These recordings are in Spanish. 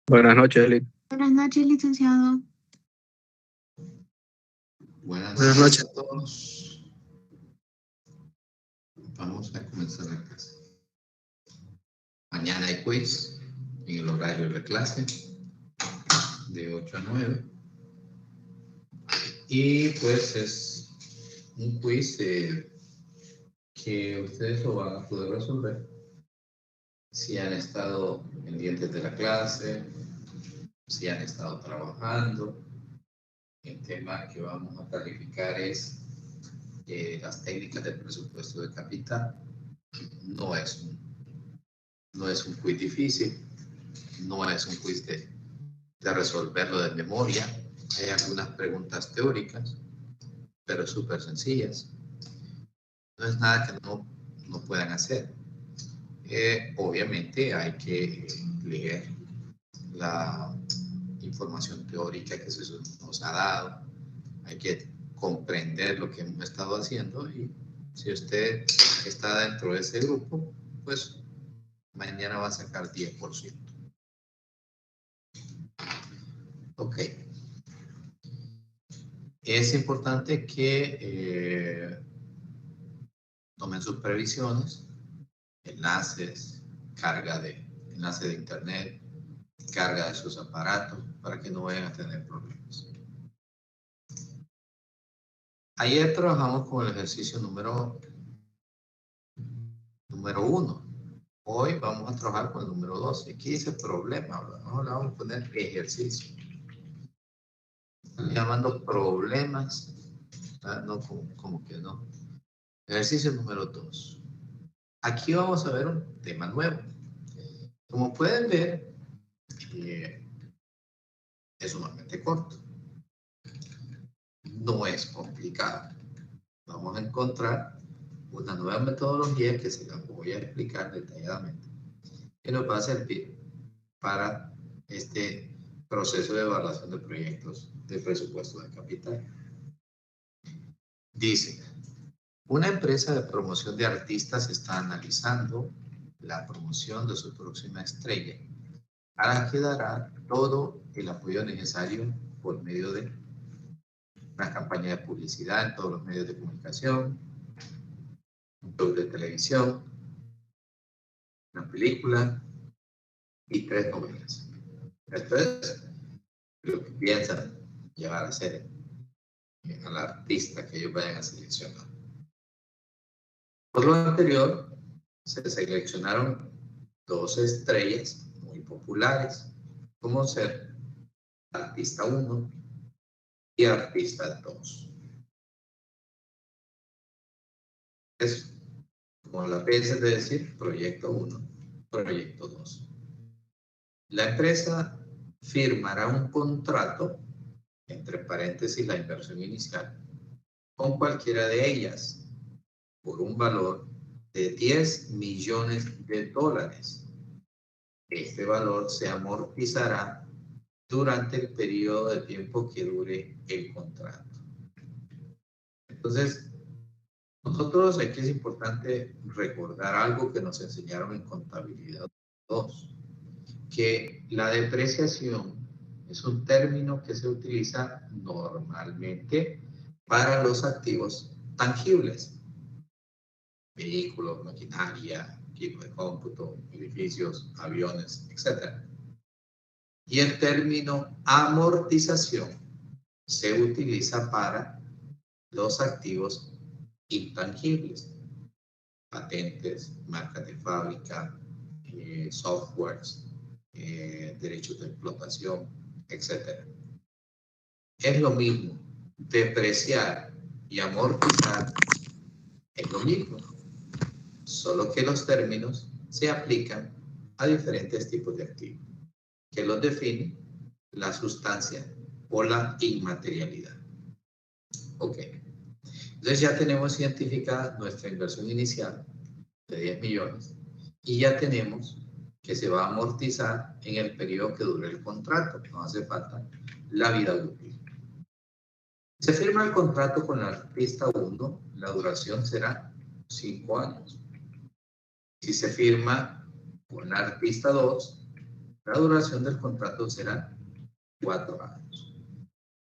Buenas noches, Eli. Buenas noches, licenciado. Buenas noches a todos. Vamos a comenzar la clase. Mañana hay quiz en el horario de clase de 8 a 9. Y pues es un quiz que ustedes lo van a poder resolver si han estado pendientes de la clase, si han estado trabajando. El tema que vamos a calificar es las técnicas del presupuesto de capital. No es un quiz difícil, no es un quiz de resolverlo de memoria. Hay algunas preguntas teóricas, pero súper sencillas. No es nada que no puedan hacer. Obviamente hay que leer la información teórica que se nos ha dado, hay que comprender lo que hemos estado haciendo, y si usted está dentro de ese grupo, pues mañana va a sacar 10%. Ok. Es importante que tomen sus previsiones, enlaces, enlace de internet, carga de sus aparatos, para que no vayan a tener problemas. Ayer trabajamos con el ejercicio número 1. Hoy vamos a trabajar con el número 2. Aquí dice problema, ahora vamos a poner ejercicio. Están llamando problemas. No, como que no. Ejercicio número 2. Aquí vamos a ver un tema nuevo. Como pueden ver, es sumamente corto. No es complicado. Vamos a encontrar una nueva metodología que se la voy a explicar detalladamente, que nos va a servir para este proceso de evaluación de proyectos de presupuesto de capital. Dice, una empresa de promoción de artistas está analizando la promoción de su próxima estrella, a la que dará todo el apoyo necesario por medio de una campaña de publicidad en todos los medios de comunicación, un show de televisión, una película y 3 novelas. Esto es lo que piensan llevar a hacer al artista que ellos vayan a seleccionar. Por lo anterior, se seleccionaron 2 estrellas muy populares, como ser Artista 1 y Artista 2. Es como la piensa de decir Proyecto 1, Proyecto 2. La empresa firmará un contrato, entre paréntesis la inversión inicial, con cualquiera de ellas por un valor de $10 millones. Este valor se amortizará durante el periodo de tiempo que dure el contrato. Entonces, nosotros aquí es importante recordar algo que nos enseñaron en contabilidad 2, que la depreciación es un término que se utiliza normalmente para los activos tangibles: vehículos, maquinaria, equipo de cómputo, edificios, aviones, etc. Y el término amortización se utiliza para los activos intangibles: patentes, marcas de fábrica, softwares, derechos de explotación, etc. Es lo mismo. Depreciar y amortizar es lo mismo, solo que los términos se aplican a diferentes tipos de activos, que los define la sustancia o la inmaterialidad. Ok. Entonces ya tenemos identificada nuestra inversión inicial de 10 millones y ya tenemos que se va a amortizar en el periodo que dure el contrato. No hace falta la vida útil. Se firma el contrato con el Artista 1, la duración será 5 años. Si se firma Con la artista 2, la duración del contrato será 4 años.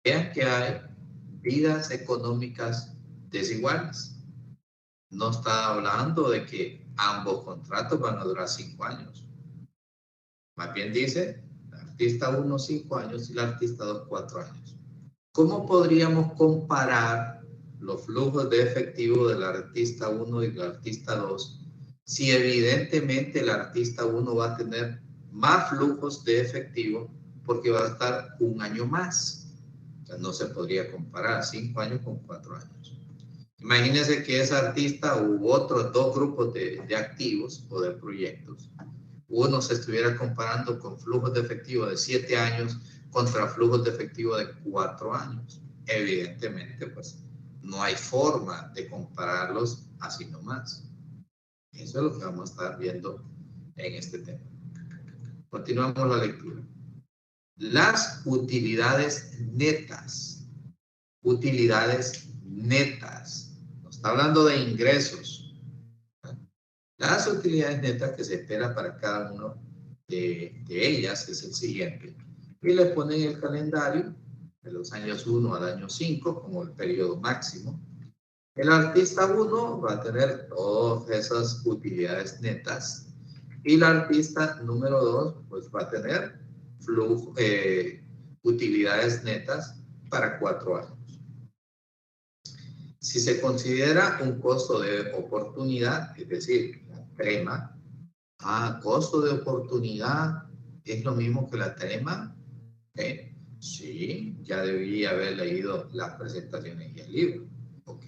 Vean que hay vidas económicas desiguales. No está hablando de que ambos contratos van a durar 5 años. Más bien dice, la artista 1, 5 años y la artista 2, 4 años. ¿Cómo podríamos comparar los flujos de efectivo del artista 1 y del artista 2 si evidentemente el artista 1 va a tener más flujos de efectivo porque va a estar un año más? O sea, no se podría comparar 5 años con 4 años. Imagínense que ese artista u otros dos grupos de activos o de proyectos, uno se estuviera comparando con flujos de efectivo de 7 años contra flujos de efectivo de 4 años. Evidentemente, pues, no hay forma de compararlos así nomás. Eso es lo que vamos a estar viendo en este tema. Continuamos la lectura. Las utilidades netas. Utilidades netas. Nos está hablando de ingresos. Las utilidades netas que se espera para cada uno de ellas es el siguiente. Y le ponen el calendario de los años 1 al año 5 como el periodo máximo. El artista 1 va a tener todas esas utilidades netas y el artista número 2 pues va a tener utilidades netas para 4 años. Si se considera un costo de oportunidad, es decir, la trema, costo de oportunidad es lo mismo que la trema, ¿okay? Sí, ya debí haber leído las presentaciones y el libro, ¿ok?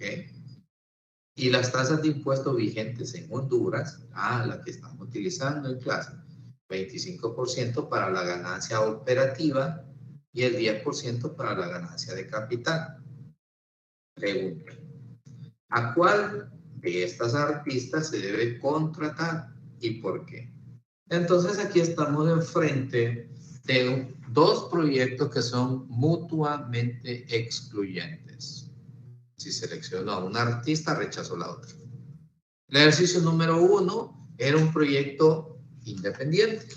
Y las tasas de impuestos vigentes en Honduras, la que estamos utilizando en clase, 25% para la ganancia operativa y el 10% para la ganancia de capital. Pregunta, ¿a cuál de estas artistas se debe contratar y por qué? Entonces aquí estamos enfrente de dos proyectos que son mutuamente excluyentes. Si selecciono a un artista, rechazo la otra. El ejercicio número 1 era un proyecto independiente,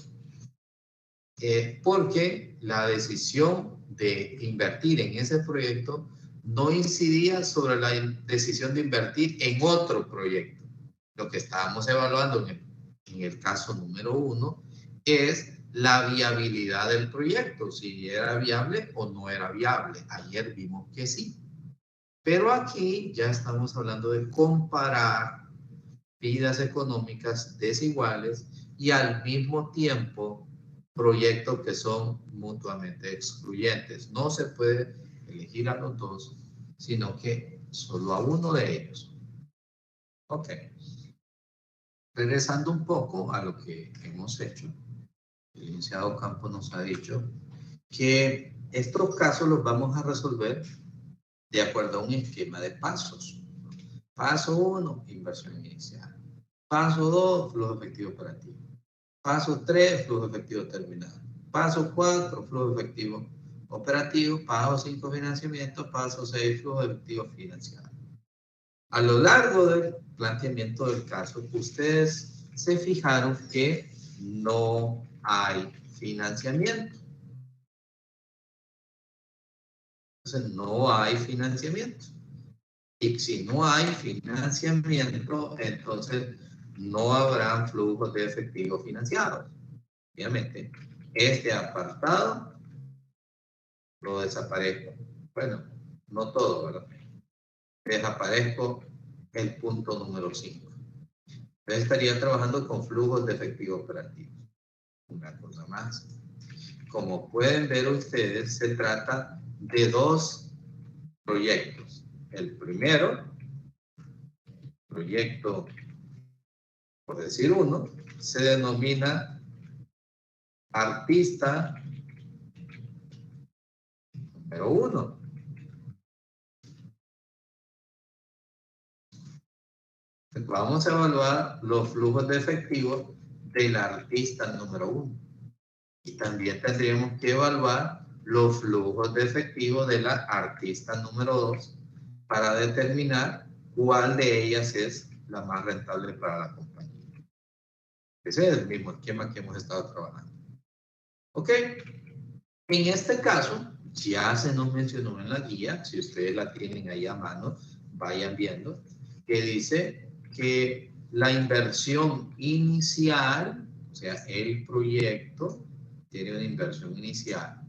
porque la decisión de invertir en ese proyecto no incidía sobre la decisión de invertir en otro proyecto. Lo que estábamos evaluando en el caso número 1 es la viabilidad del proyecto, si era viable o no era viable. Ayer vimos que sí. Pero aquí ya estamos hablando de comparar vidas económicas desiguales y al mismo tiempo proyectos que son mutuamente excluyentes. No se puede elegir a los dos, sino que solo a uno de ellos. Ok. Regresando un poco a lo que hemos hecho, el licenciado Campos nos ha dicho que estos casos los vamos a resolver de acuerdo a un esquema de pasos. Paso 1, inversión inicial. Paso 2, flujo efectivo operativo. Paso 3, flujo efectivo terminal. Paso 4, flujo efectivo operativo. Paso 5, financiamiento. Paso 6, flujo efectivo financiado. A lo largo del planteamiento del caso, ustedes se fijaron que no hay financiamiento. Entonces, no hay financiamiento. Y si no hay financiamiento, entonces no habrán flujos de efectivo financiados. Obviamente, este apartado lo desaparezco. Bueno, no todo, ¿verdad? Desaparezco el punto número 5. Entonces estaría trabajando con flujos de efectivo operativo. Una cosa más. Como pueden ver ustedes, se trata de dos proyectos. El primero, proyecto, por decir uno, se denomina artista número 1. Vamos a evaluar los flujos de efectivo del artista número 1. Y también tendríamos que evaluar los flujos de efectivo de la artista número 2 para determinar cuál de ellas es la más rentable para la compañía. Ese es el mismo esquema que hemos estado trabajando. ¿Ok? En este caso, ya se nos mencionó en la guía, si ustedes la tienen ahí a mano, vayan viendo, que dice que la inversión inicial, o sea, el proyecto tiene una inversión inicial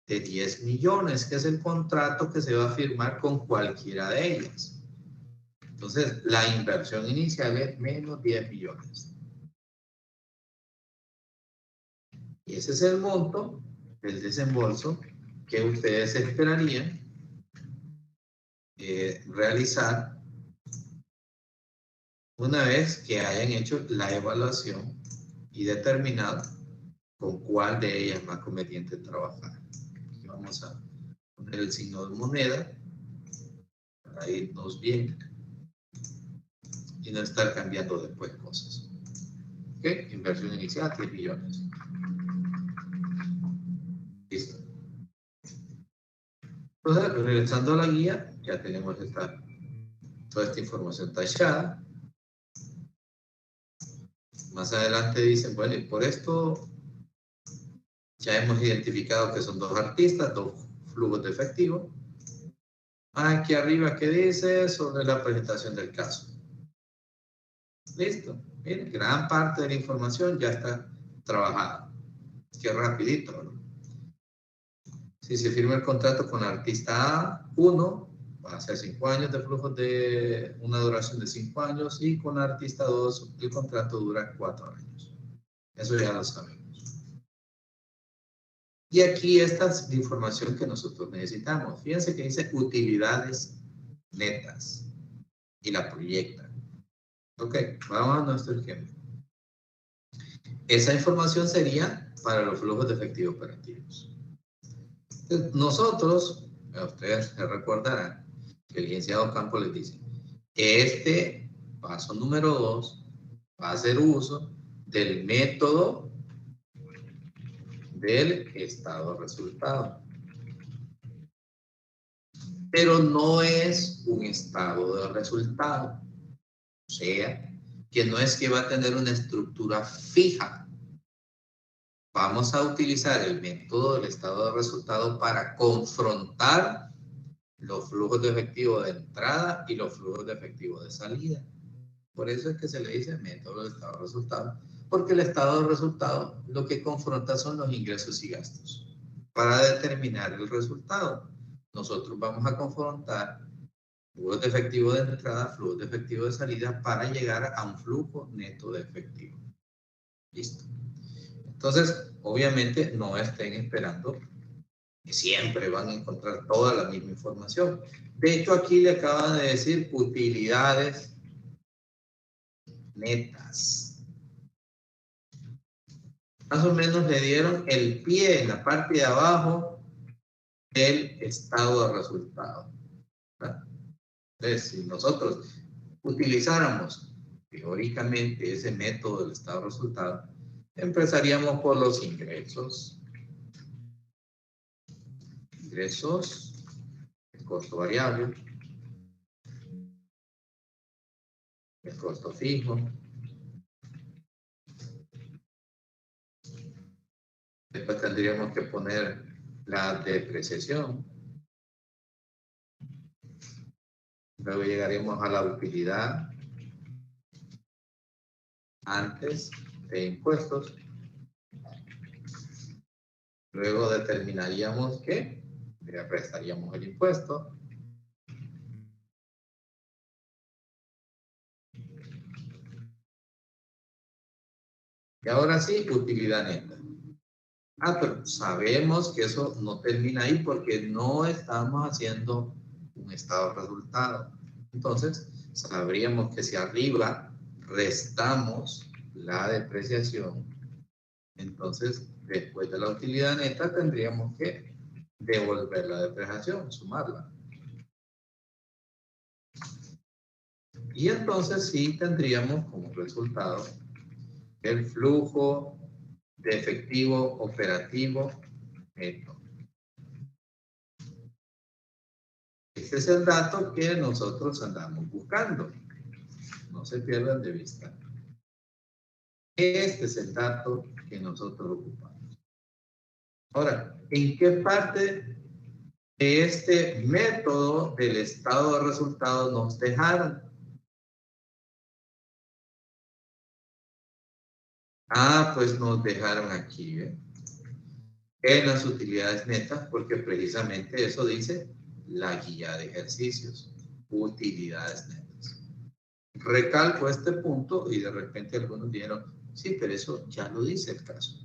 de 10 millones, que es el contrato que se va a firmar con cualquiera de ellas. Entonces, la inversión inicial es menos 10 millones. Y ese es el monto del desembolso que ustedes esperarían realizar una vez que hayan hecho la evaluación y determinado con cuál de ellas es más conveniente trabajar. Aquí vamos a poner el signo de moneda para irnos bien y no estar cambiando después cosas. ¿Ok? Inversión inicial, 10 millones. Listo. Entonces, regresando a la guía, ya tenemos toda esta información tachada. Más adelante dicen, bueno, y por esto ya hemos identificado que son dos artistas, dos flujos de efectivo. Aquí arriba, ¿qué dice? Sobre la presentación del caso. Listo. Miren, gran parte de la información ya está trabajada. Qué rapidito, ¿no? Si se firma el contrato con artista A1, va a ser 5 años de flujos de una duración de 5 años, y con artista 2 el contrato dura 4 años. Eso ya lo sabemos. Y aquí esta es la información que nosotros necesitamos. Fíjense que dice utilidades netas y la proyecta. Ok, vamos a nuestro ejemplo. Esa información sería para los flujos de efectivo operativos. Nosotros, ustedes se recordarán que el licenciado Campos les dice, este paso número 2 va a hacer uso del método del estado resultado. Pero no es un estado de resultado. O sea, que no es que va a tener una estructura fija. Vamos a utilizar el método del estado de resultado para confrontar los flujos de efectivo de entrada y los flujos de efectivo de salida. Por eso es que se le dice método del estado de resultado, porque el estado de resultado lo que confronta son los ingresos y gastos. Para determinar el resultado, nosotros vamos a confrontar flujos de efectivo de entrada, flujos de efectivo de salida, para llegar a un flujo neto de efectivo. Listo. Entonces, obviamente, no estén esperando que siempre van a encontrar toda la misma información. De hecho, aquí le acaban de decir utilidades netas. Más o menos le dieron el pie en la parte de abajo del estado de resultado. Entonces, si nosotros utilizáramos teóricamente ese método del estado de resultado, empezaríamos por los ingresos. Ingresos, el costo variable, el costo fijo. Después tendríamos que poner la depreciación. Luego llegaremos a la utilidad antes de impuestos. Luego determinaríamos que le restaríamos el impuesto. Y ahora sí, utilidad neta. Pero sabemos que eso no termina ahí porque no estamos haciendo un estado de resultado. Entonces, sabríamos que si arriba restamos la depreciación, entonces después de la utilidad neta tendríamos que devolver la depreciación, sumarla. Y entonces sí tendríamos como resultado el flujo de efectivo operativo neto. Este es el dato que nosotros andamos buscando. No se pierdan de vista. Este es el dato que nosotros ocupamos. Ahora, ¿en qué parte de este método del estado de resultados nos dejaron? Ah, pues nos dejaron aquí, ¿eh? En las utilidades netas, porque precisamente eso dice la guía de ejercicios, utilidades netas. Recalco este punto y de repente algunos dijeron, sí, pero eso ya lo dice el caso.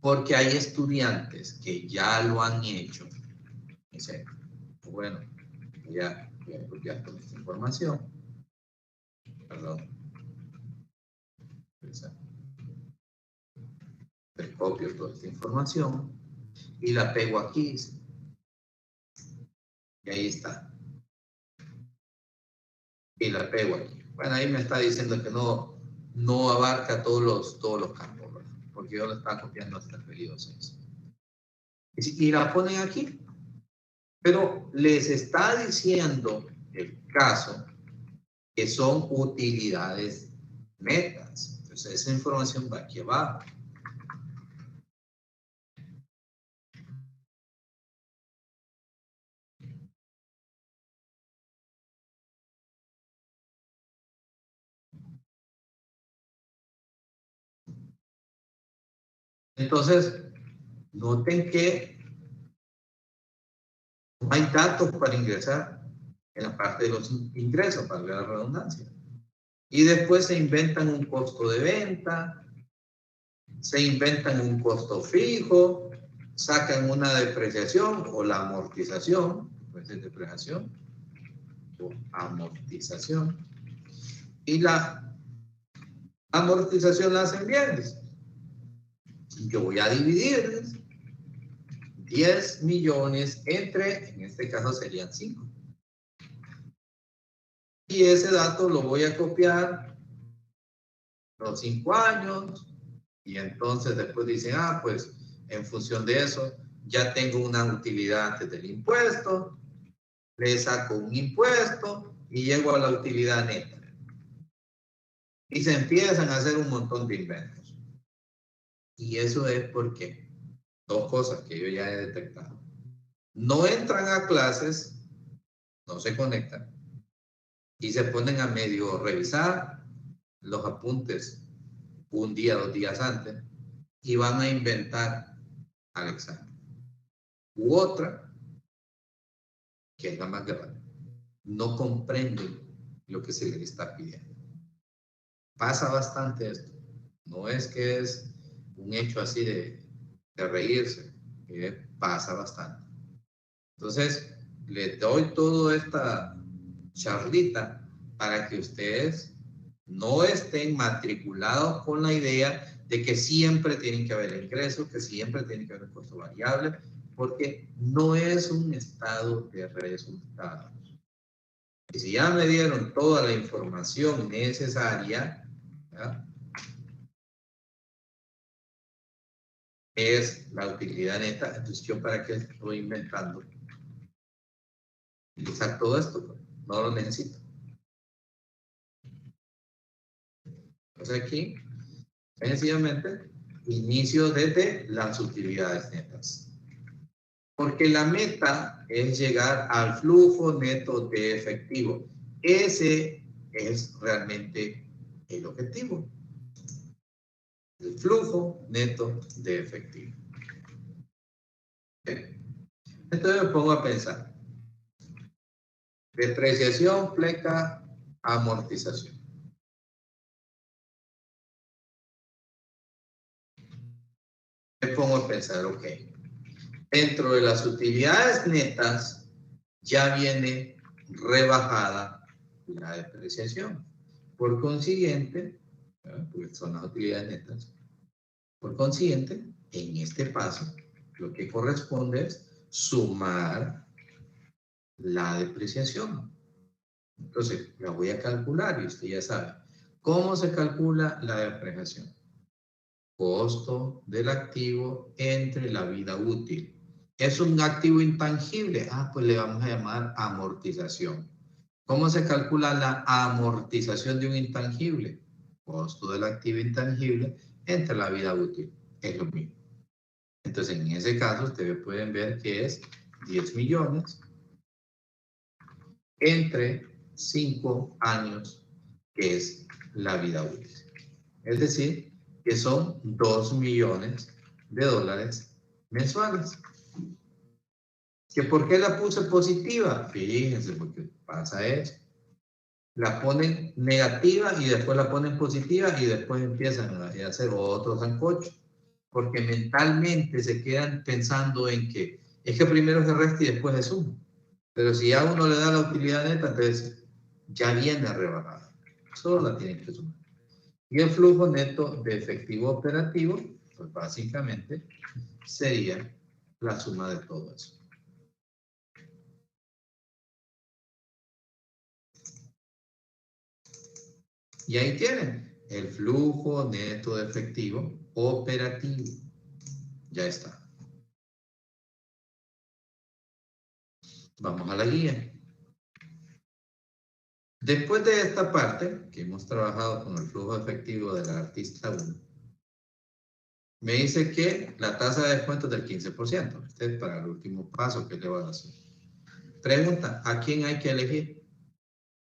Porque hay estudiantes que ya lo han hecho. Dicen, bueno, voy a copiar toda esta información. Perdón. Copio toda esta información y la pego aquí. Y ahí está. Y la pego aquí. Bueno, ahí me está diciendo que no abarca todos los campos, ¿verdad? Porque yo lo estaba copiando hasta el periodo 6. Y la ponen aquí. Pero les está diciendo el caso que son utilidades netas. Entonces, esa información va aquí abajo. Entonces, noten que no hay datos para ingresar en la parte de los ingresos, para la redundancia. Y después se inventan un costo de venta, se inventan un costo fijo, sacan una depreciación o la amortización, puede ser depreciación o amortización, y la amortización la hacen bienes. Yo voy a dividir 10 millones entre, en este caso serían 5. Y ese dato lo voy a copiar los 5 años, y entonces después dicen, ah, pues en función de eso ya tengo una utilidad antes del impuesto, le saco un impuesto y llego a la utilidad neta. Y se empiezan a hacer un montón de inventos. Y eso es porque dos cosas que yo ya he detectado. No entran a clases, no se conectan y se ponen a medio revisar los apuntes un día, 2 días antes y van a inventar al examen. U otra, que es la más grave, no comprenden lo que se les está pidiendo. Pasa bastante esto. No es que es un hecho así de reírse, pasa bastante. Entonces, les doy toda esta charlita para que ustedes no estén matriculados con la idea de que siempre tienen que haber ingresos, que siempre tiene que haber costo variable, porque no es un estado de resultados. Y si ya me dieron toda la información necesaria, ¿verdad?, es la utilidad neta, entonces yo para qué estoy inventando utilizar todo esto, no lo necesito. Entonces aquí, sencillamente, inicio desde las utilidades netas. Porque la meta es llegar al flujo neto de efectivo. Ese es realmente el objetivo. El flujo neto de efectivo. Entonces me pongo a pensar. Depreciación, pleca, amortización. Me pongo a pensar, ok. Dentro de las utilidades netas ya viene rebajada la depreciación. Por consiguiente, porque son las utilidades netas, por consiguiente, en este paso, lo que corresponde es sumar la depreciación. Entonces, la voy a calcular y usted ya sabe. ¿Cómo se calcula la depreciación? Costo del activo entre la vida útil. ¿Es un activo intangible? Ah, pues le vamos a llamar amortización. ¿Cómo se calcula la amortización de un intangible? costo del activo intangible, entre la vida útil. Es lo mismo. Entonces, en ese caso, ustedes pueden ver que es 10 millones entre 5 años, que es la vida útil. Es decir, que son 2 millones de dólares mensuales. ¿Que por qué la puse positiva? Fíjense, porque pasa eso. La ponen negativa y después la ponen positiva y después empiezan a hacer otro sancocho. Porque mentalmente se quedan pensando en que es que primero se resta y después se suma. Pero si ya uno le da la utilidad neta, entonces ya viene rebajada. Solo la tienen que sumar. Y el flujo neto de efectivo operativo, pues básicamente sería la suma de todo eso. Y ahí tienen el flujo neto de efectivo operativo. Ya está. Vamos a la guía. Después de esta parte, que hemos trabajado con el flujo efectivo de la artista 1, me dice que la tasa de descuento es del 15%. Este es para el último paso, que es la evaluación. Pregunta, ¿a quién hay que elegir?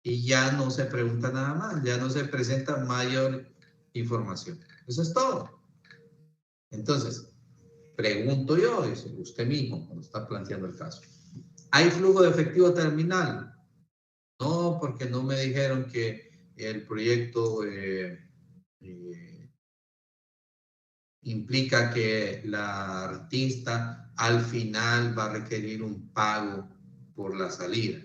Y ya no se pregunta nada más, ya no se presenta mayor información. Eso es todo. Entonces, pregunto yo, dice usted mismo, cuando está planteando el caso, ¿hay flujo de efectivo terminal? No, porque no me dijeron que el proyecto implica que la artista al final va a requerir un pago por la salida,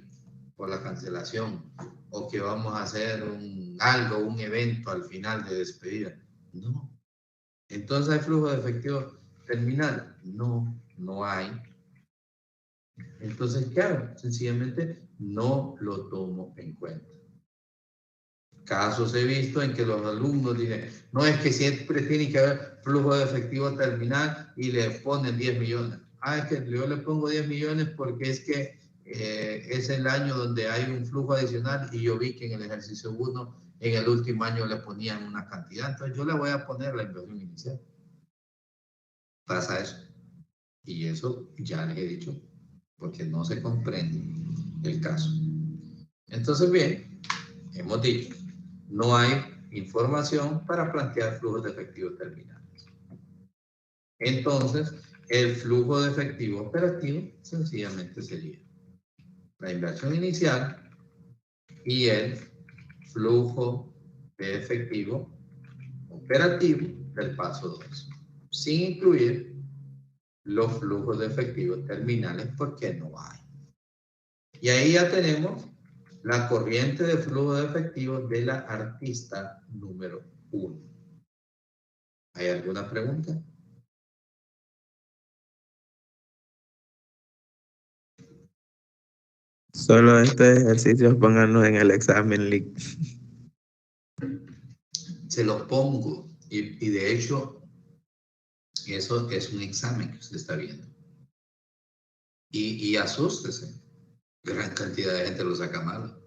por la cancelación, o que vamos a hacer un evento al final de despedida. No. Entonces, ¿hay flujo de efectivo terminal? No, no hay. Entonces, ¿qué hago? Sencillamente no lo tomo en cuenta. Casos he visto en que los alumnos dicen, no, es que siempre tiene que haber flujo de efectivo terminal y le ponen 10 millones. Ah, es que yo le pongo 10 millones porque es que es el año donde hay un flujo adicional y yo vi que en el ejercicio 1, en el último año le ponían una cantidad, entonces yo le voy a poner la inversión inicial. Pasa eso. Y eso ya les he dicho, porque no se comprende el caso. Entonces, bien, hemos dicho, no hay información para plantear flujos de efectivo terminales. Entonces, el flujo de efectivo operativo sencillamente sería la inversión inicial y el flujo de efectivo operativo del paso 2, sin incluir los flujos de efectivo terminales porque no hay. Y ahí ya tenemos la corriente de flujo de efectivo de la artista número 1. ¿Hay alguna pregunta? Solo este ejercicio pónganlo en el examen link. Se los pongo y de hecho eso es un examen que usted está viendo. Y asústese, gran cantidad de gente lo saca mal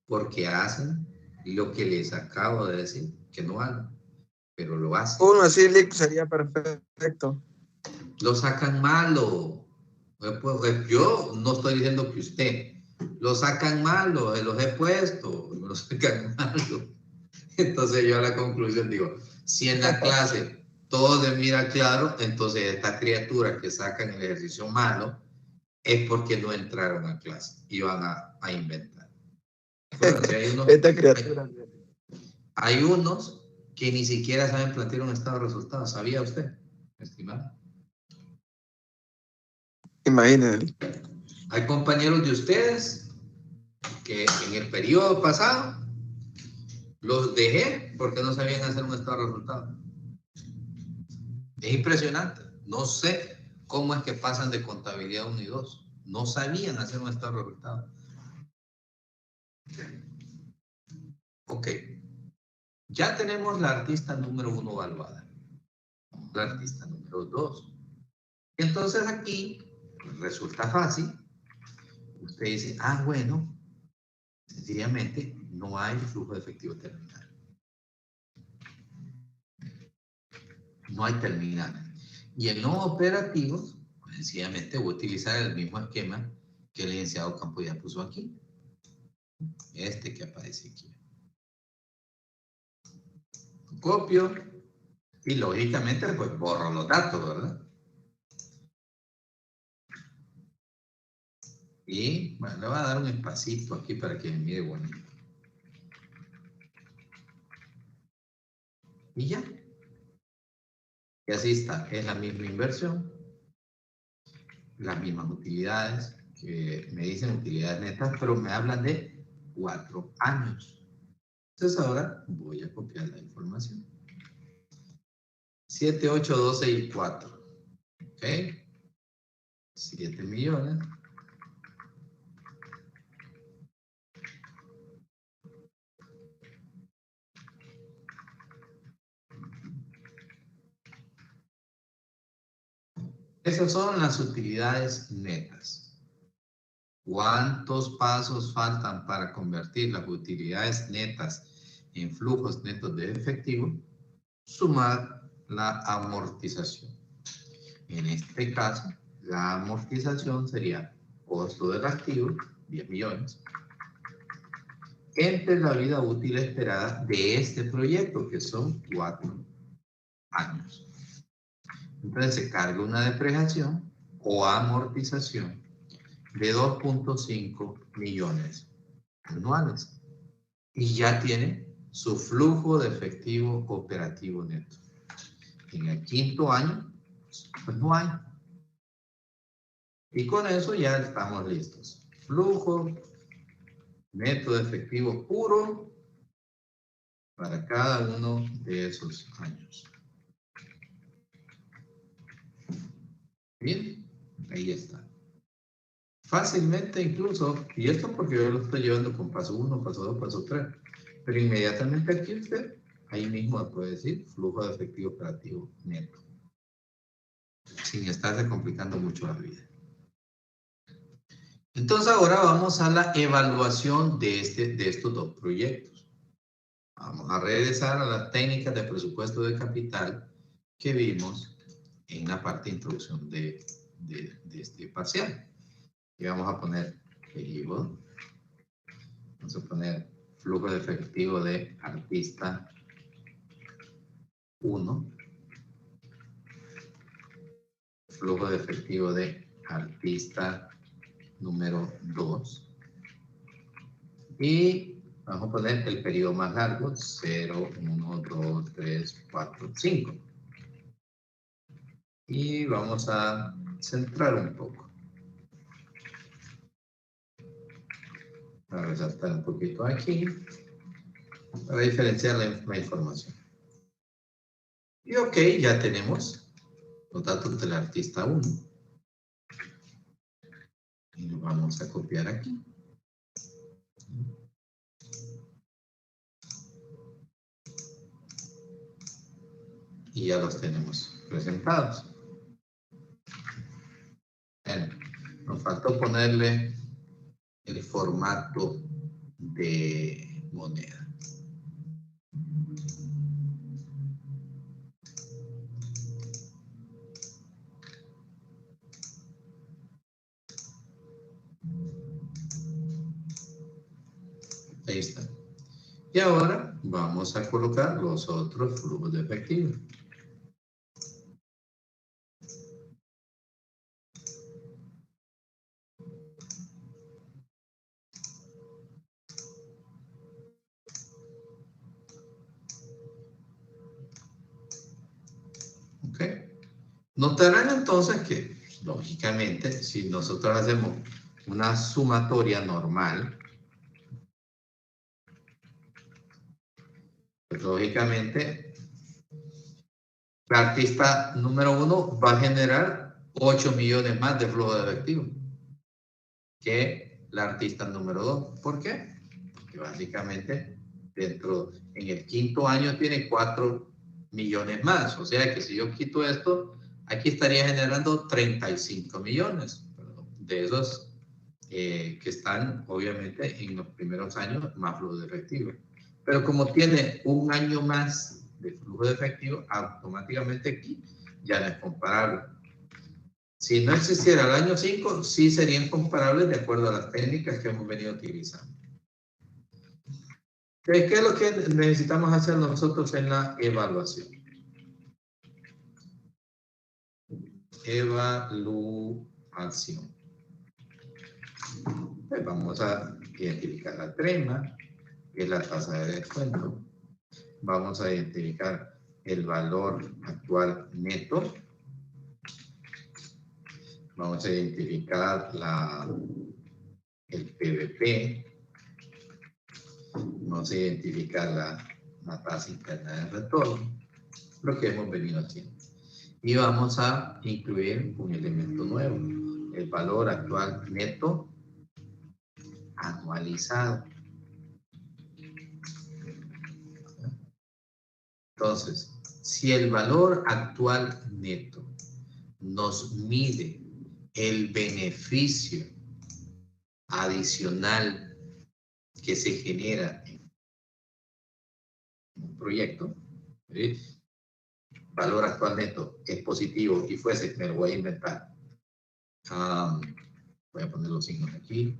porque hacen lo que les acabo de decir, que no hagan, pero lo hacen. Uno así link sería perfecto. Lo sacan malo. Yo no estoy diciendo que usted. Lo sacan malo, los he puesto, lo sacan malo. Entonces yo a la conclusión digo, si en la clase todo se mira claro, entonces esta criatura que sacan el ejercicio malo es porque no entraron a clase y van a inventar. Bueno, si hay unos, Esta criatura. hay unos que ni siquiera saben plantear un estado de resultados. ¿Sabía usted, estimado? Imagínense. Hay compañeros de ustedes que en el periodo pasado los dejé porque no sabían hacer un estado de resultados. Es impresionante. No sé cómo es que pasan de contabilidad 1 y 2. No sabían hacer un estado de resultados. Ok. Ya tenemos la artista número 1 evaluada. La artista número 2. Entonces aquí resulta fácil. Usted dice, bueno, sencillamente no hay flujo de efectivo terminal. no hay terminal. Y en no operativos, pues sencillamente voy a utilizar el mismo esquema que el licenciado Campo ya puso aquí. Este que aparece aquí. Copio y lógicamente pues borro los datos, ¿verdad? Y bueno, le voy a dar un espacito aquí para que me mire bonito. Y ya. Y así está. Es la misma inversión. Las mismas utilidades. Que me dicen utilidades netas, pero me hablan de 4 años. Entonces ahora voy a copiar la información. 7, 8, 12 y 4. ¿Ok? 7 millones. Esas son las utilidades netas. ¿Cuántos pasos faltan para convertir las utilidades netas en flujos netos de efectivo? Sumar la amortización. En este caso, la amortización sería costo del activo, 10 millones, entre la vida útil esperada de este proyecto, que son 4 años. Entonces se carga una depreciación o amortización de 2.5 millones anuales. Y ya tiene su flujo de efectivo operativo neto. En el 5º año, pues no hay. Y con eso ya estamos listos. Flujo neto de efectivo puro para cada uno de esos años. Bien, ahí está. Fácilmente incluso, y esto porque yo lo estoy llevando con paso 1, paso 2, paso 3, pero inmediatamente aquí usted, ahí mismo puede decir flujo de efectivo operativo neto, sin estarse complicando mucho la vida. Entonces ahora vamos a la evaluación de estos dos proyectos. Vamos a regresar a las técnicas de presupuesto de capital que vimos en la parte de introducción de este parcial. Y vamos a poner periodo. Vamos a poner flujo de efectivo de artista 1. Flujo de efectivo de artista número 2. Y vamos a poner el periodo más largo, 0, 1, 2, 3, 4, 5. Y vamos a centrar un poco. Para resaltar un poquito aquí, para diferenciar la información. Y ok, ya tenemos los datos del artista 1. Y lo vamos a copiar aquí. Y ya los tenemos presentados. Bueno, nos faltó ponerle el formato de moneda. Ahí está. Y ahora vamos a colocar los otros flujos de efectivo. ¿Ok? Notarán entonces que, lógicamente, si nosotros hacemos una sumatoria normal, pues lógicamente, la artista número 1 va a generar 8 millones más de flujo de efectivo que la artista número 2. ¿Por qué? Porque básicamente en el 5º año tiene 4 millones más. O sea que si yo quito esto, aquí estaría generando 35 millones. De esos que están obviamente en los primeros años más flujo de efectivo. Pero como tiene un año más de flujo de efectivo, automáticamente aquí ya no es comparable. Si no existiera el año 5, sí serían comparables de acuerdo a las técnicas que hemos venido utilizando. ¿Qué es lo que necesitamos hacer nosotros en la evaluación? Evaluación. Pues vamos a identificar la trema, que es la tasa de descuento. Vamos a identificar el valor actual neto. Vamos a identificar el PVP. Vamos a identificar la tasa interna de retorno, lo que hemos venido haciendo. Y vamos a incluir un elemento nuevo, el valor actual neto anualizado. Entonces, si el valor actual neto nos mide el beneficio adicional que se genera en un proyecto, ¿sí? Valor actual neto es positivo y fuese, me lo voy a inventar. Voy a poner los signos aquí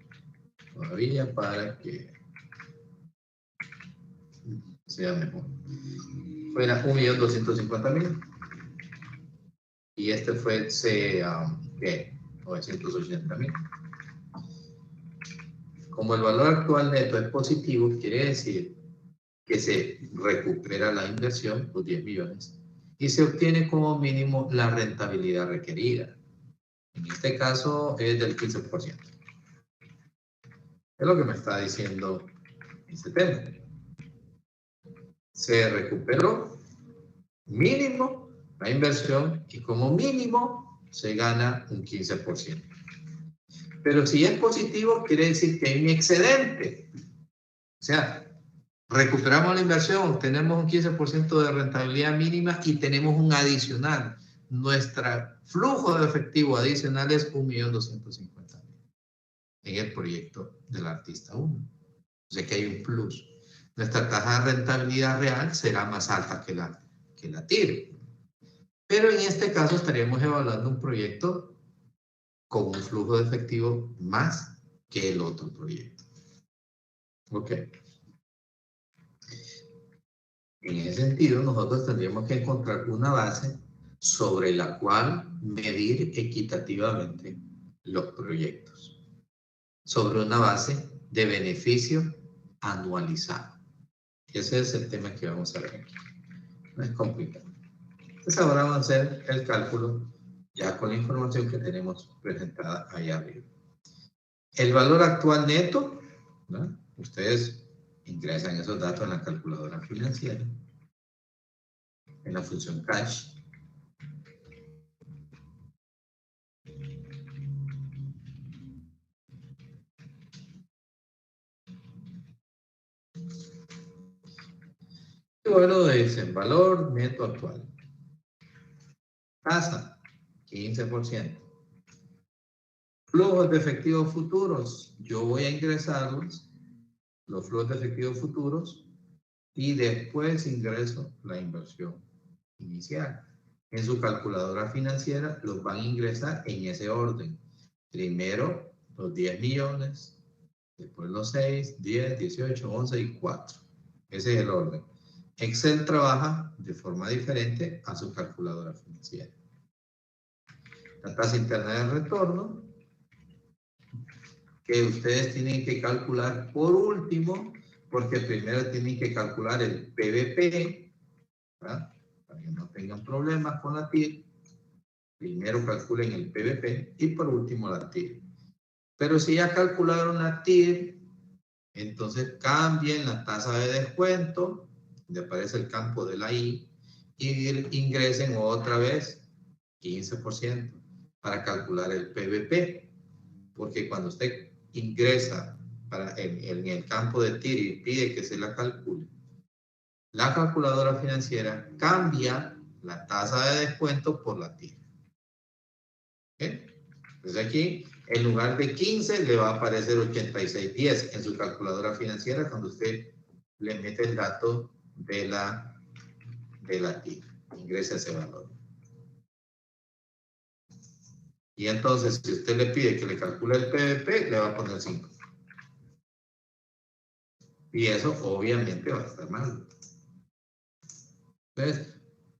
todavía para que sea mejor. Fuera 1.250.000 y este fue 980.000. Como el valor actual neto es positivo, quiere decir que se recupera la inversión, los 10 millones, y se obtiene como mínimo la rentabilidad requerida. En este caso es del 15%. Es lo que me está diciendo este tema. Se recuperó mínimo la inversión y como mínimo se gana un 15%. Pero si es positivo, quiere decir que hay un excedente. O sea, recuperamos la inversión, obtenemos un 15% de rentabilidad mínima y tenemos un adicional. Nuestro flujo de efectivo adicional es 1.250.000 en el proyecto del artista 1. O sea que hay un plus. Nuestra tasa de rentabilidad real será más alta que la TIR. Pero en este caso estaríamos evaluando un proyecto con un flujo de efectivo más que el otro proyecto. Ok. En ese sentido, nosotros tendríamos que encontrar una base sobre la cual medir equitativamente los proyectos. Sobre una base de beneficio anualizado. Ese es el tema que vamos a ver aquí. No es complicado. Entonces ahora vamos a hacer el cálculo ya con la información que tenemos presentada ahí arriba. El valor actual neto, ¿no? Ustedes ingresan esos datos en la calculadora financiera, en la función cash. Y bueno, dice valor neto actual. Tasa, 15%. Flujos de efectivos futuros, yo voy a ingresarlos, los flujos de efectivos futuros, y después ingreso la inversión inicial. En su calculadora financiera los van a ingresar en ese orden. Primero los 10 millones, después los 6, 10, 18, 11 y 4. Ese es el orden. Excel trabaja de forma diferente a su calculadora financiera. La tasa interna de retorno, que ustedes tienen que calcular por último, porque primero tienen que calcular el PVP, ¿verdad? Para que no tengan problemas con la TIR. Primero calculen el PVP y por último la TIR. Pero si ya calcularon la TIR, entonces cambien la tasa de descuento, donde aparece el campo de la I, y ingresen otra vez 15% para calcular el PVP. Porque cuando usted ingresa en el campo de TIR y pide que se la calcule, la calculadora financiera cambia la tasa de descuento por la TIR. ¿Okay? Entonces aquí, en lugar de 15, le va a aparecer 86.10 en su calculadora financiera cuando usted le mete el dato de la de la TIC. Ingrese ese valor. Y entonces, si usted le pide que le calcule el PVP, le va a poner 5. Y eso obviamente va a estar mal. Entonces,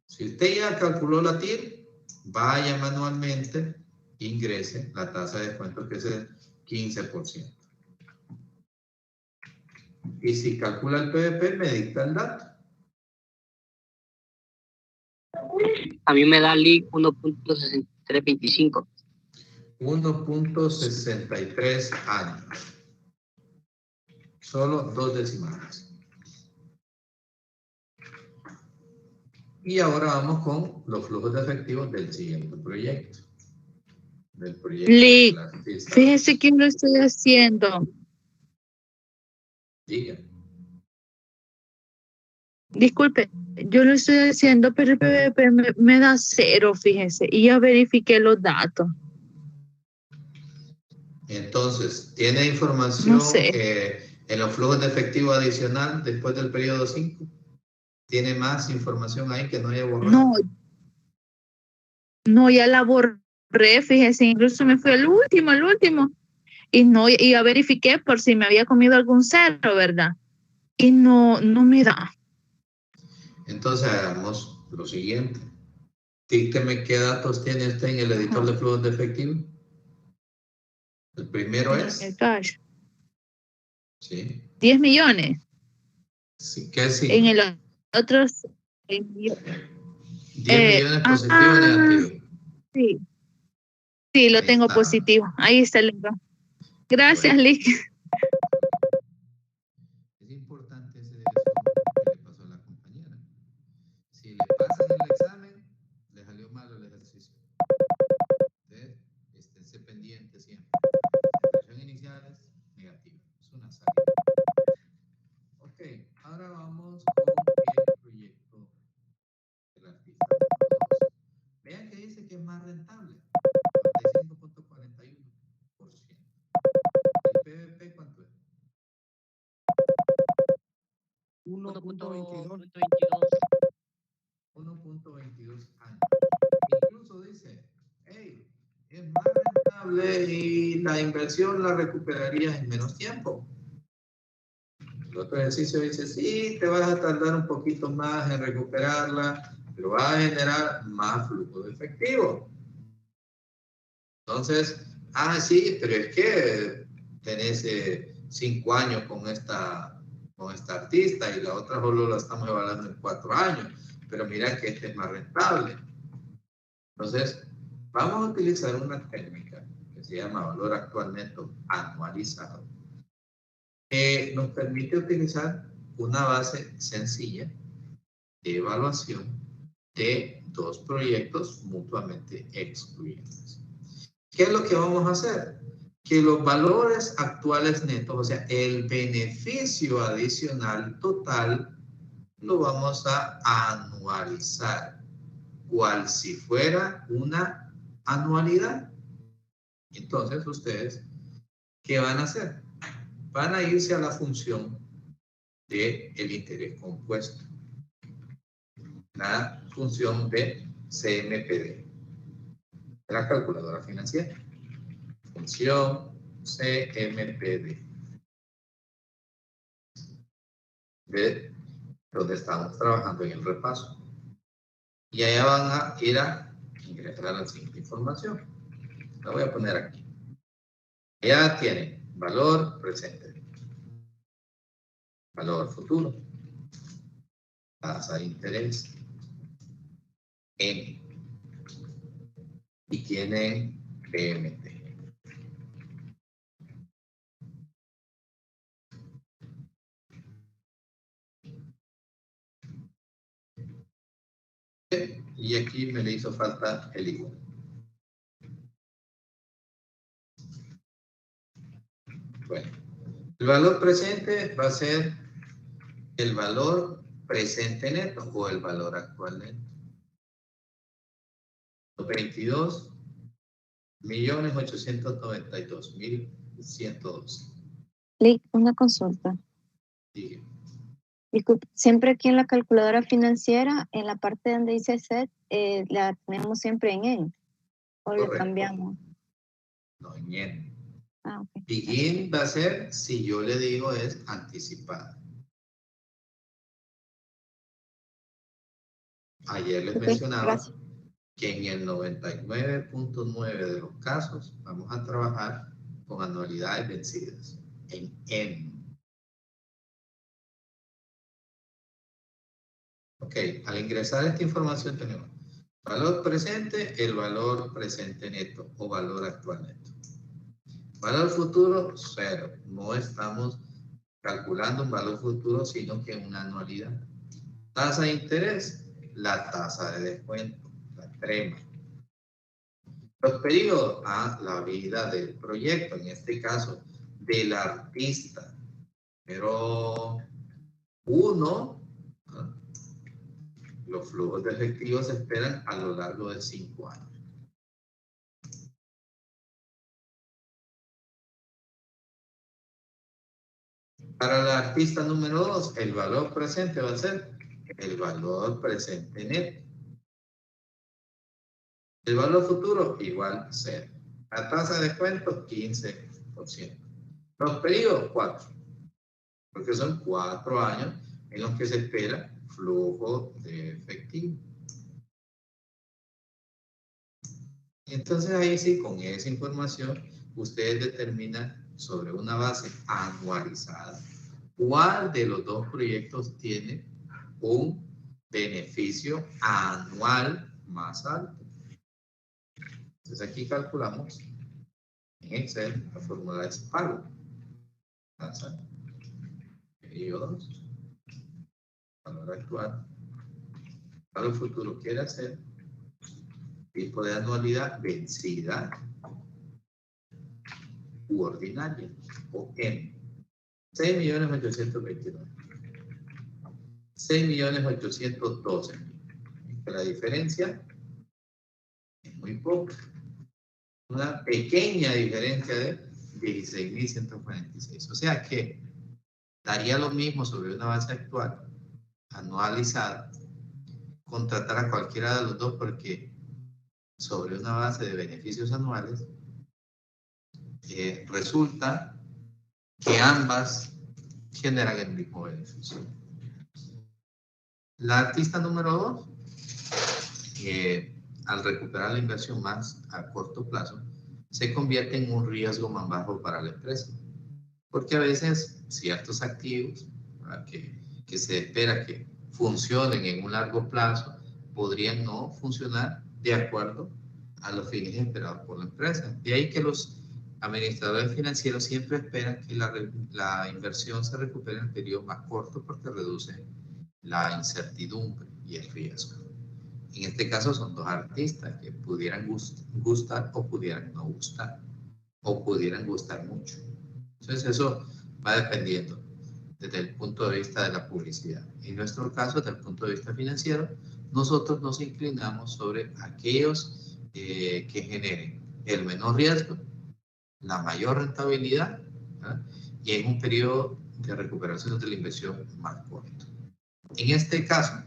si usted ya calculó la TIR, vaya manualmente, ingrese la tasa de descuento que es el 15%. Y si calcula el PVP, me dicta el dato. A mí me da LIC 1.6325. 1.63 años. Solo 2 decimales. Y ahora vamos con los flujos de efectivos del siguiente proyecto. Del proyecto Lick, del artista. fíjese que lo estoy haciendo. Diga. Disculpe, yo lo estoy haciendo, pero el PVP me da 0, fíjese, y ya verifiqué los datos. Entonces, ¿tiene información No sé. en los flujos de efectivo adicional después del periodo 5? ¿Tiene más información ahí que no haya borrado? No, ya la borré, fíjese, incluso me fui al último, y ya verifiqué por si me había comido algún 0, ¿verdad? Y no me da. Entonces, hagamos lo siguiente. Dícteme qué datos tiene usted en el editor de flujos de efectivo. El primero es... El cash. Sí. 10 millones. Sí, ¿qué sí? En el otro... 10 millones positivo o negativo. Sí. Sí, lo Ahí tengo está. positivo. Ahí está el libro. Gracias, Bueno. Lick. Es importante ese resumen que le pasó a la compañera. Si le pasan el examen, le salió malo el ejercicio. Entonces, esténse pendientes siempre. La expresión inicial es negativa. Es una salida. Ok, ahora vamos con el proyecto del artista. Vean que dice que es más rentable. 95.41%. ¿El PVP cuánto es? 1.22. 1.22 años. Incluso dice, hey, es más rentable y la inversión la recuperarías en menos tiempo. El otro ejercicio dice, sí, te vas a tardar un poquito más en recuperarla, pero va a generar más flujo de efectivo. Entonces, sí, pero es que tenés 5 años con esta artista y la otra solo la estamos evaluando en 4 años, pero mira que este es más rentable. Entonces, vamos a utilizar una técnica que se llama valor actual neto anualizado, que nos permite utilizar una base sencilla de evaluación de 2 proyectos mutuamente excluyentes. ¿Qué es lo que vamos a hacer? Que los valores actuales netos, o sea, el beneficio adicional total, lo vamos a anualizar, cual si fuera una anualidad. Entonces, ustedes, ¿qué van a hacer? Van a irse a la función del interés compuesto, la función de CMPD, de la calculadora financiera. Función CMPD. De donde estamos trabajando en el repaso. Y allá van a ir a ingresar la siguiente información. La voy a poner aquí. Ya tienen valor presente, valor futuro, tasa de interés, M, y tienen PMT. Y aquí me le hizo falta el igual. Bueno, el valor presente va a ser el valor presente neto o el valor actual neto. 22.892.112. Lick, una consulta. Dije. Disculpe, siempre aquí en la calculadora financiera, en la parte donde dice set, la tenemos siempre en end, o le Correcto. cambiamos. No, en yen. Ah, ok. Begin va a ser, si yo le digo, es anticipada. Ayer les Ok, mencionaba gracias. que en el 99.9 de los casos vamos a trabajar con anualidades vencidas en N. Ok, al ingresar esta información tenemos valor presente, el valor presente neto o valor actual neto. Valor futuro, 0. No estamos calculando un valor futuro, sino que una anualidad. Tasa de interés, la tasa de descuento, la crema. Los periodos, la vida del proyecto, en este caso, del artista. Pero uno, los flujos de efectivo se esperan a lo largo de 5 años. Para el artista número 2, el valor presente va a ser el valor presente neto. El valor futuro, igual 0. La tasa de descuento, 15%. Los periodos, 4. Porque son 4 años en los que se espera flujo de efectivo. Entonces ahí sí, con esa información, ustedes determinan sobre una base anualizada cuál de los dos proyectos tiene un beneficio anual más alto. Entonces aquí calculamos en Excel la fórmula de pago. Tasa, periodo 2, valor actual, valor futuro quiere hacer, tipo de anualidad vencida u ordinaria, o M. 6.829. 6.812. La diferencia es muy poca. Una pequeña diferencia de 16.146. O sea que daría lo mismo sobre una base actual, anualizada, contratar a cualquiera de los dos porque sobre una base de beneficios anuales resulta que ambas generan el mismo beneficio. La artista número 2, al recuperar la inversión más a corto plazo, se convierte en un riesgo más bajo para la empresa. Porque a veces ciertos activos que se espera que funcionen en un largo plazo podrían no funcionar de acuerdo a los fines esperados por la empresa. De ahí que los administradores financieros siempre esperan que la inversión se recupere en el periodo más corto porque reduce la incertidumbre y el riesgo. En este caso son dos artistas que pudieran gustar o pudieran no gustar, o pudieran gustar mucho. Entonces eso va dependiendo desde el punto de vista de la publicidad. En nuestro caso, desde el punto de vista financiero, nosotros nos inclinamos sobre aquellos que generen el menor riesgo, la mayor rentabilidad, ¿verdad? Y en un periodo de recuperación de la inversión más corto. En este caso,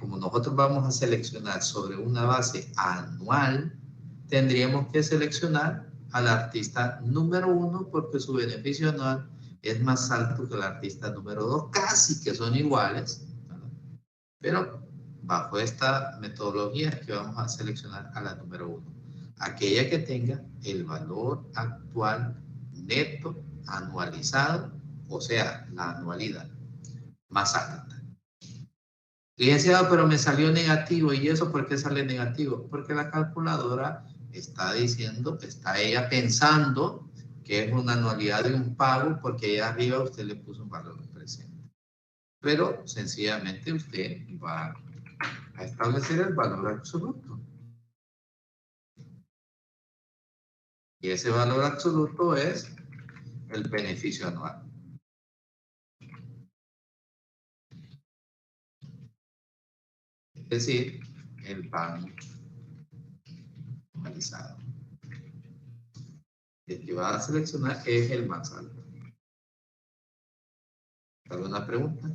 como nosotros vamos a seleccionar sobre una base anual, tendríamos que seleccionar al artista número 1 porque su beneficio anual es más alto que el artista número 2, casi que son iguales, ¿verdad? Pero bajo esta metodología es que vamos a seleccionar a la número 1, aquella que tenga el valor actual neto anualizado, o sea, la anualidad más alta. Licenciado, pero me salió negativo. ¿Y eso por qué sale negativo? Porque la calculadora está diciendo, está ella pensando que es una anualidad de un pago porque allá arriba usted le puso un valor presente. Pero sencillamente usted va a establecer el valor absoluto. Y ese valor absoluto es el beneficio anual. Es decir, el pago anualizado. El que va a seleccionar es el más alto. ¿Alguna pregunta?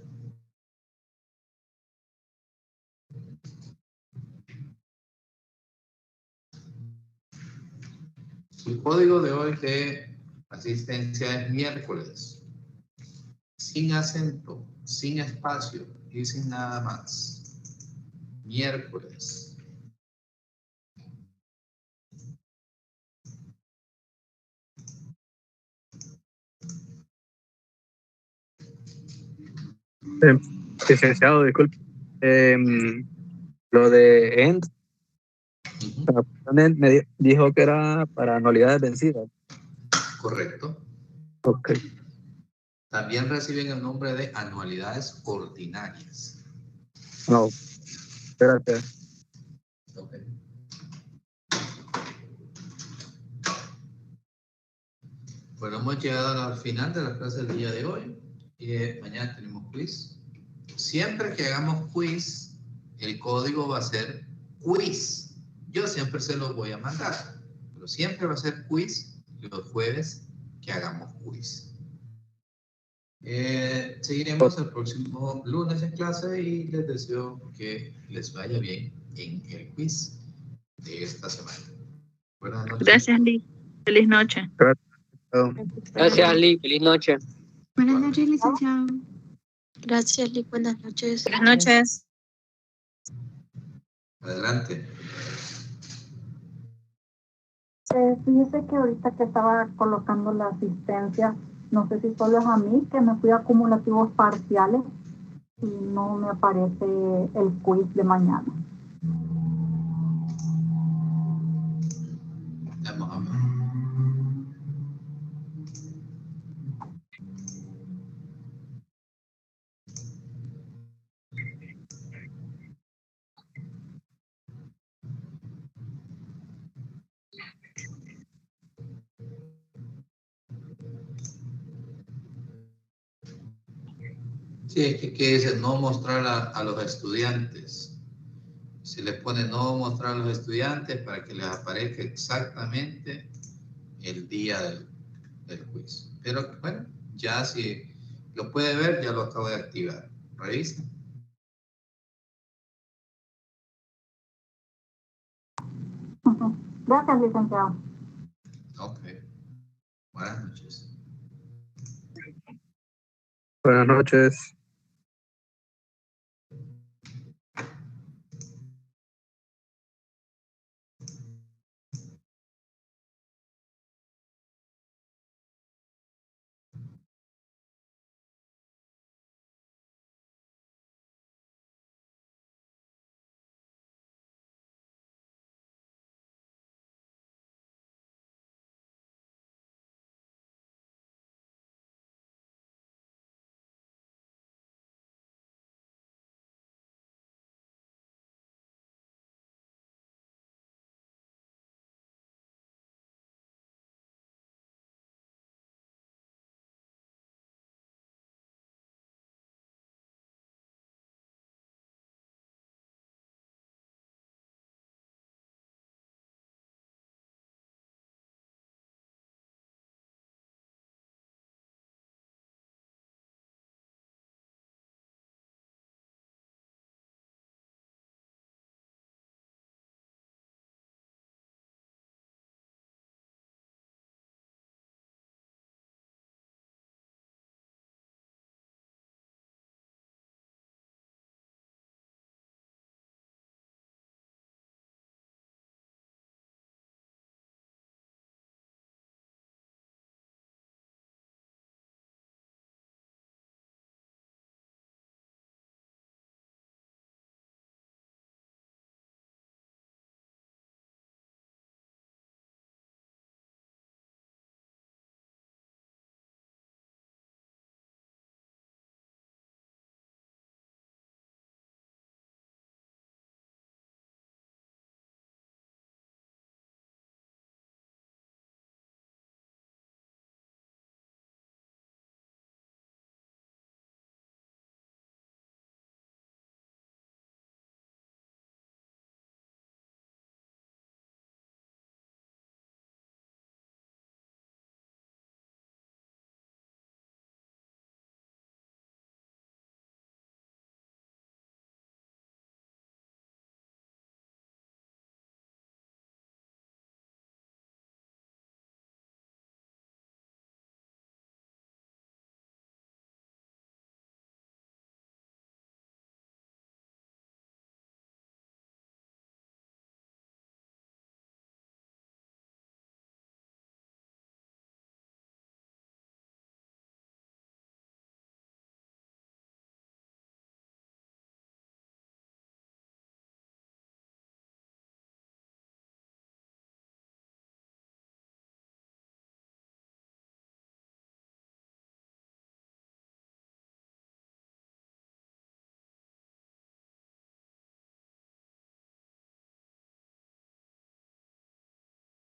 El código de hoy de asistencia es miércoles. Sin acento, sin espacio y sin nada más. Miércoles. Licenciado, disculpe. Lo de END, me dijo que era para anualidades vencidas. Correcto. Ok. También reciben el nombre de anualidades ordinarias. No, gracias. Ok. Bueno, hemos llegado al final de la clase del día de hoy. Y mañana tenemos quiz. Siempre que hagamos quiz, el código va a ser quiz. Yo siempre se los voy a mandar, pero siempre va a ser quiz los jueves que hagamos quiz. Seguiremos el próximo lunes en clase y les deseo que les vaya bien en el quiz de esta semana. Buenas noches. Gracias, Lee. Feliz noche. Gracias, Lee. Feliz noche. Buenas noches, licenciado. Gracias, Lick. Buenas noches. Buenas noches. Adelante. Fíjese que ahorita que estaba colocando la asistencia, no sé si solo es a mí que me fui a acumulativos parciales y no me aparece el quiz de mañana. Vamos a ver. Sí, es que dice no mostrar a los estudiantes. Se les pone no mostrar a los estudiantes para que les aparezca exactamente el día del quiz. Pero bueno, ya si lo puede ver, ya lo acabo de activar. Revisa. Gracias, licenciado. Ok. Buenas noches. Buenas noches.